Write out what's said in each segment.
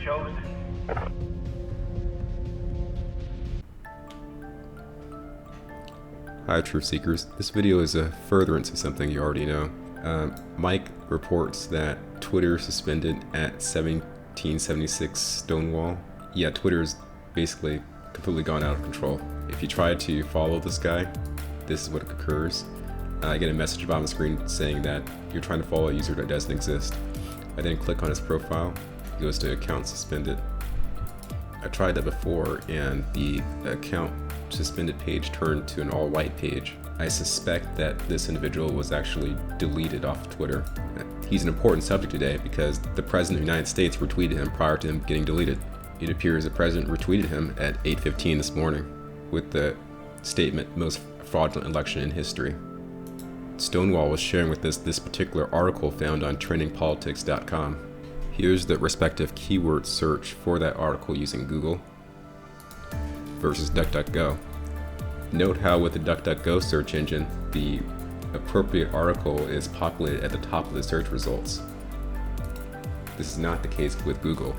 chosen. Hi Truth Seekers, this video is a furtherance of something you already know. Mike reports that Twitter suspended at 1776 Stonewall. Yeah, Twitter's basically completely gone out of control. If you try to follow this guy, this is what occurs. I get a message on the screen saying that you're trying to follow a user that doesn't exist. I then click on his profile, it goes to account suspended. I tried that before and the account suspended page turned to an all-white page. I suspect that this individual was actually deleted off of Twitter. He's an important subject today because the President of the United States retweeted him prior to him getting deleted. It appears the President retweeted him at 8:15 this morning with the statement, "most fraudulent election in history." Stonewall was sharing with us this particular article found on trendingpolitics.com. Here's the respective keyword search for that article using Google versus DuckDuckGo. Note how with the DuckDuckGo search engine, the appropriate article is populated at the top of the search results. This is not the case with Google.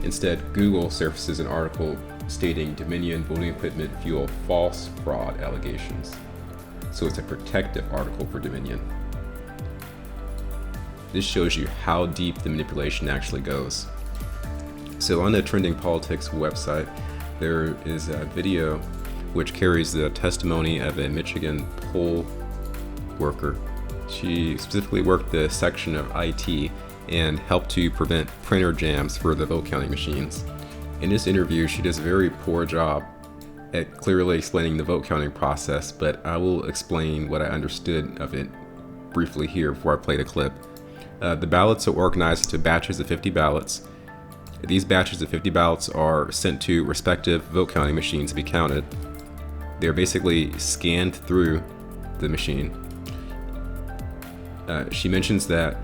Instead, Google surfaces an article stating Dominion voting equipment fuel false fraud allegations. So it's a protective article for Dominion. This shows you how deep the manipulation actually goes. So on the Trending Politics website, there is a video which carries the testimony of a Michigan poll worker. She specifically worked the section of IT and helped to prevent printer jams for the vote counting machines. In this interview, she does a very poor job at clearly explaining the vote counting process, but I will explain what I understood of it briefly here before I play the clip. The ballots are organized into batches of 50 ballots. These batches of 50 ballots are sent to respective vote counting machines to be counted. They're basically scanned through the machine. She mentions that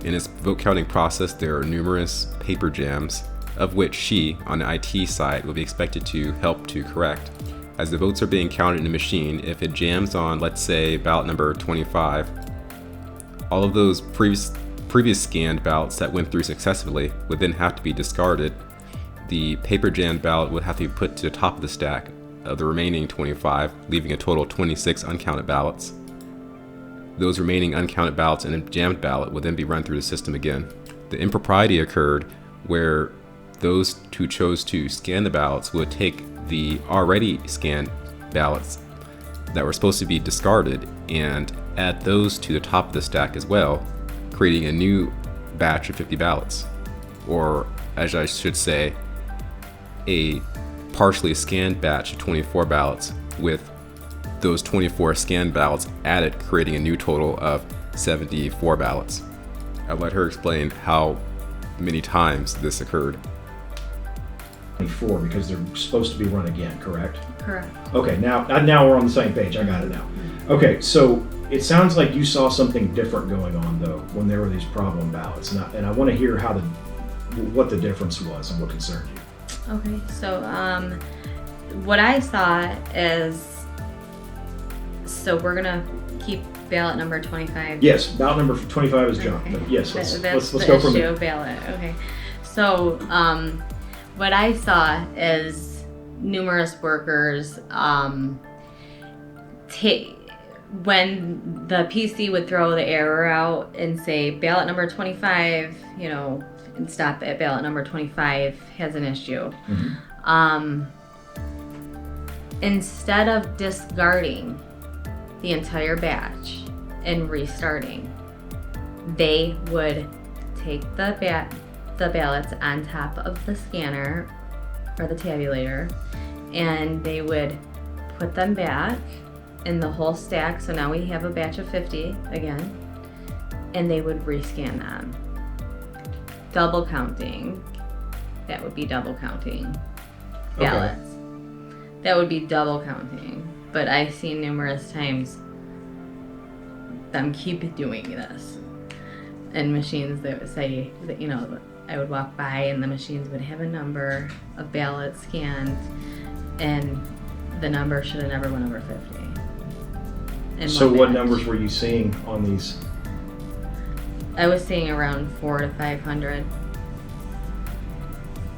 in this vote counting process, there are numerous paper jams, of which she, on the IT side, will be expected to help to correct. As the votes are being counted in the machine, if it jams on, let's say, ballot number 25, all of those previous scanned ballots that went through successfully would then have to be discarded. The paper jammed ballot would have to be put to the top of the stack of the remaining 25, leaving a total of 26 uncounted ballots. Those remaining uncounted ballots and a jammed ballot would then be run through the system again. The impropriety occurred where those who chose to scan the ballots would take the already scanned ballots that were supposed to be discarded and add those to the top of the stack as well, creating a new batch of 50 ballots. Or, as I should say, a partially scanned batch of 24 ballots with those 24 scanned ballots added, creating a new total of 74 ballots. I'll let her explain how many times this occurred. 24 because they're supposed to be run again, correct? Correct. Okay, now we're on the same page. I got it now. Okay, so it sounds like you saw something different going on though when there were these problem ballots, and I want to hear what the difference was and what concerned you. Okay, so what I saw is, so we're gonna keep ballot number 25. Yes, ballot number 25 is junk, Okay. but yes, let's the go from issue there. of ballot. Okay, so what I saw is numerous workers when the PC would throw the error out and say ballot number 25, and stop at ballot number 25 has an issue. Mm-hmm. Instead of discarding the entire batch and restarting, they would take the ballots on top of the scanner or the tabulator, and they would put them back in the whole stack. So now we have a batch of 50 again, and they would rescan them. Double counting. That would be double counting ballots. Okay. That would be double counting. But I've seen numerous times them keep doing this. And machines that would say that, I would walk by and the machines would have a number of ballots scanned, and the number should have never went over 50. So what numbers were you seeing on these? I was seeing around 400 to 500.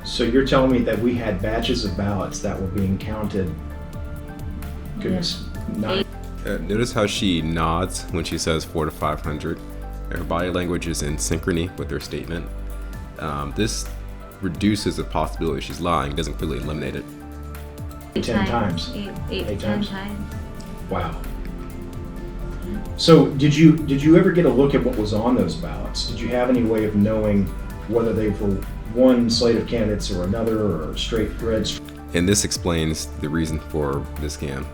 So you're telling me that we had batches of ballots that were being counted? Goodness, not. Notice how she nods when she says 400 to 500. Her body language is in synchrony with her statement. This reduces the possibility she's lying, doesn't completely eliminate it. 10 times. Eight to 10 times. Wow. So did you ever get a look at what was on those ballots? Did you have any way of knowing whether they were one slate of candidates or another, or straight red? And this explains the reason for this scam.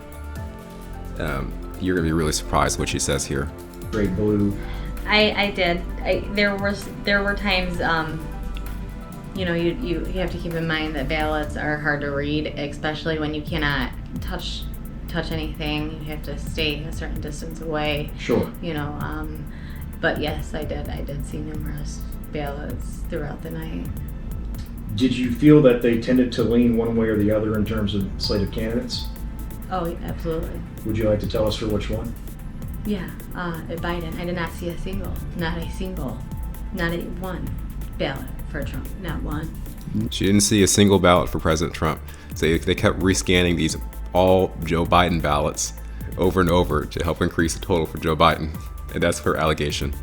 You're gonna be really surprised what she says here. Straight blue. I did. There were times, you have to keep in mind that ballots are hard to read, especially when you cannot touch anything. You have to stay a certain distance away. Sure. But yes, I did see numerous ballots throughout the night. Did you feel that they tended to lean one way or the other in terms of slate of candidates? Oh, absolutely. Would you like to tell us for which one? Yeah, Biden. I did not see not a one ballot for Trump, not one. She didn't see a single ballot for President Trump. So they kept rescanning these all Joe Biden ballots over and over to help increase the total for Joe Biden. And that's her allegation.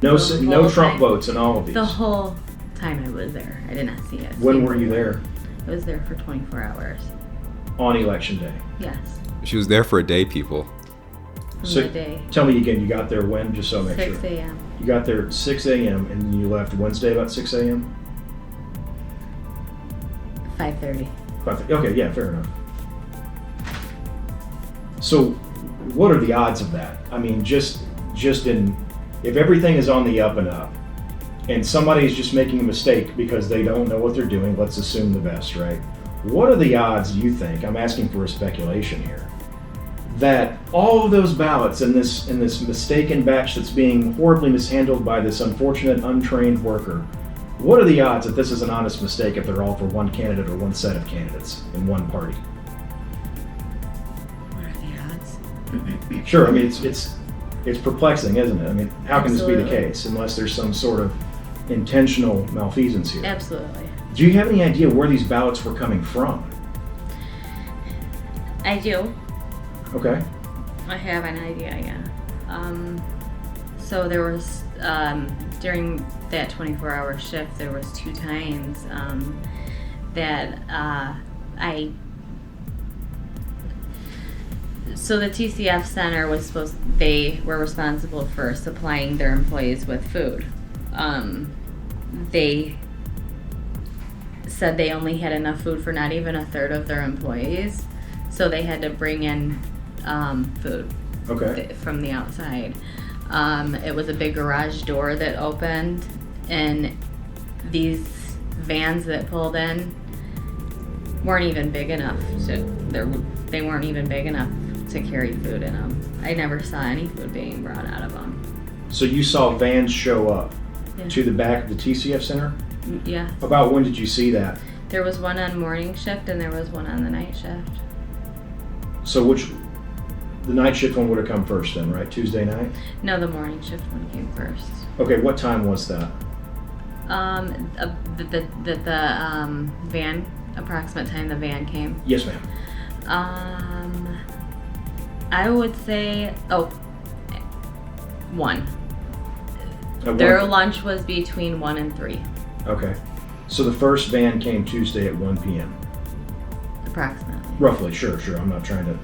No Trump time. votes in all of these. The whole time I was there, I did not see it. When were you there? I was there for 24 hours. On election day. Yes. She was there for a day, people. From So the day. tell me again, you got there when, just so I make 6 sure. a.m. You got there at 6 a.m. and then you left Wednesday about 6 a.m.? 5:30. Okay, yeah, fair enough. So what are the odds of that? I mean, just in, if everything is on the up and up, and somebody is just making a mistake because they don't know what they're doing, let's assume the best, right? What are the odds, you think, I'm asking for a speculation here, that all of those ballots in this mistaken batch that's being horribly mishandled by this unfortunate untrained worker, what are the odds that this is an honest mistake if they're all for one candidate or one set of candidates in one party? What are the odds? Sure, I mean, it's perplexing, isn't it? I mean, how can this be the Absolutely. case unless there's some sort of intentional malfeasance here? Absolutely. Do you have any idea where these ballots were coming from? I do. Okay. I have an idea, yeah. So there was, during that 24-hour shift, there was 2 times that so the TCF Center they were responsible for supplying their employees with food. They said they only had enough food for not even a third of their employees, so they had to bring in food from the outside. It was a big garage door that opened, and these vans that pulled in weren't even big enough they weren't even big enough to carry food in them. I never saw any food being brought out of them. So you saw vans show up Yeah. to the back of the TCF Center? Yeah. About when did you see that? There was one on morning shift and there was one on the night shift. So the night shift one would have come first then, right? Tuesday night? No, the morning shift one came first. Okay, what time was that? The van, approximate time the van came. Yes, ma'am. I would say, 1. At Their one- lunch was between 1 and 3, Okay. So the first van came Tuesday at 1 p.m. approximately. Roughly, sure. I'm not trying to,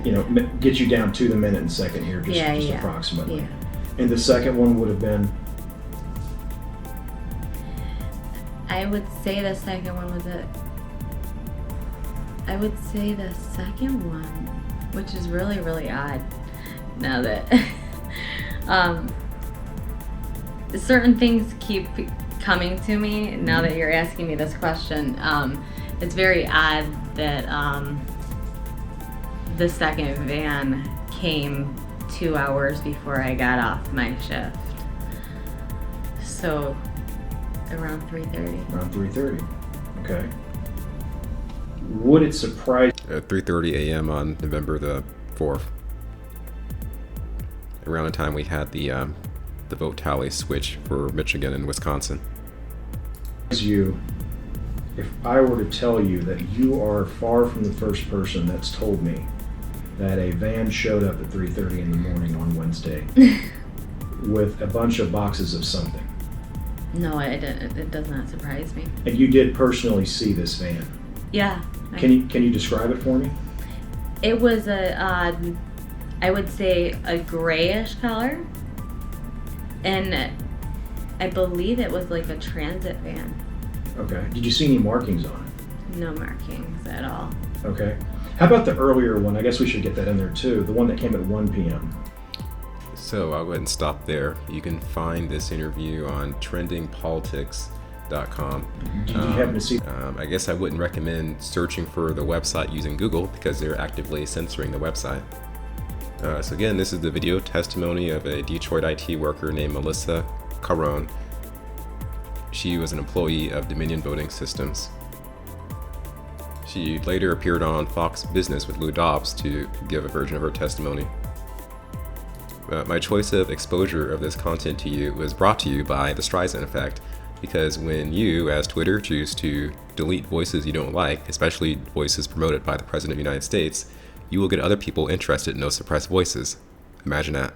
Yeah. get you down to the minute and second here, just Yeah. approximately. Yeah. And the second one would have been, I would say the second one was I would say the second one, which is really, really odd now that certain things keep coming to me now that you're asking me this question. It's very odd that the second van came 2 hours before I got off my shift. So around 3:30. around 3:30. Okay. Would it surprise At 3:30 a.m. on November the 4th. Around the time we had the the vote tally switch for Michigan and Wisconsin. You, if I were to tell you that you are far from the first person that's told me that a van showed up at 3:30 in the morning on Wednesday with a bunch of boxes of something. No, it does not surprise me. And you did personally see this van. Yeah. Can you describe it for me? It was I would say a grayish color, and I believe it was like a transit van. Okay. Did you see any markings on it? No markings at all. Okay. How about the earlier one? I guess we should get that in there too. The one that came at 1 p.m. So I wouldn't stop there. You can find this interview on trendingpolitics.com. Did you happen to see? I guess I wouldn't recommend searching for the website using Google because they're actively censoring the website. So again, this is the video testimony of a Detroit IT worker named Melissa Caron. She was an employee of Dominion Voting Systems. She later appeared on Fox Business with Lou Dobbs to give a version of her testimony. My choice of exposure of this content to you was brought to you by the Streisand effect, because when you, as Twitter, choose to delete voices you don't like, especially voices promoted by the President of the United States, you will get other people interested in those suppressed voices. Imagine that.